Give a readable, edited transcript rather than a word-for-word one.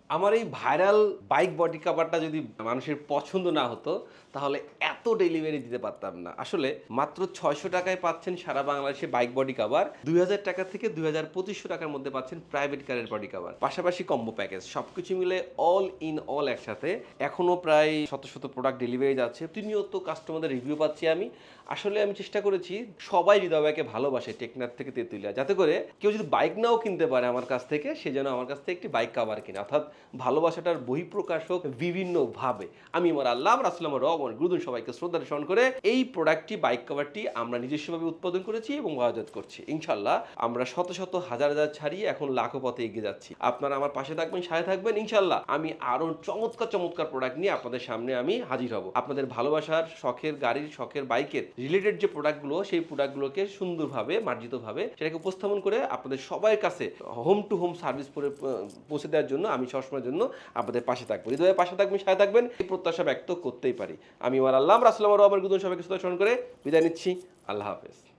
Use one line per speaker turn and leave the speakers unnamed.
আমার এই viral bike body কভারটা যদি মানুষের পছন্দ না হতো তাহলে এত ডেলিভারি দিতে পারতাম না। আসলে মাত্র ৬০০ টাকায় পাচ্ছেন সারা বাংলাদেশে বাইক বডি কভার, ২০০০ টাকা থেকে ২,২৫০ টাকার মধ্যে পাচ্ছেন প্রাইভেট কারের বডি কভার, পাশাপাশি কম্বো প্যাকেজ, সবকিছু মিলে অল ইন অল একসাথে। এখনো প্রায় শত শত প্রোডাক্ট ডেলিভারি যাচ্ছে, প্রতিনিয়ত কাস্টমারদের রিভিউ পাচ্ছি আমি। আসলে আমি চেষ্টা করেছি সবাই হৃদয় ভাইকে ভালোবাসে টেকনাফ থেকে তেঁতুলিয়া, যাতে করে কেউ যদি বাইক নাও কিনতে পারে আমার কাছ থেকে, সে যেন আমার কাছ থেকে একটি বাইক কভার কিনে, অর্থাৎ ভালোবাসাটার বহিঃপ্রকাশ হোক বিভিন্নভাবে। আমি আমার আল্লাহ রাসূল আমার রব আমার গুরুজন সবাইকে শ্রদ্ধা স্মরণ করে এই প্রোডাক্টটি বাইক কভারটি আমরা নিজস্বভাবে উৎপাদন করেছি এবং বাজারজাত করছি। ইনশাআল্লাহ আমরা শত শত হাজার হাজার ছাড়িয়ে এখন লাখো পথে এগিয়ে যাচ্ছি। আপনারা আমার পাশে থাকবেন, সাথে থাকবেন, ইনশাআল্লাহ আমি আরো চমৎকার চমৎকার প্রোডাক্ট নিয়ে আপনাদের সামনে আমি হাজির হব। আপনাদের ভালোবাসার, শখের গাড়ির, শখের বাইকের রিলেটেড যে প্রোডাক্টগুলো, সেই প্রোডাক্টগুলোকে সুন্দরভাবে মার্জিতভাবে সেটাকে উপস্থাপন করে আপনাদের সবার কাছে হোম টু হোম সার্ভিস করে পৌঁছে দেওয়ার জন্য আমি সবসময়ের জন্য আপনাদের পাশে থাকবো। হৃদয়ের পাশে থাকবেন, সাথে থাকবেন, এই প্রত্যাশা ব্যক্ত করতেই পারি। আমি আমার আল্লাহ রাসূল আমার রবের গুদন সবাইকে শ্রদ্ধা স্মরণ করে বিদায় নিচ্ছি। আল্লাহ হাফেজ।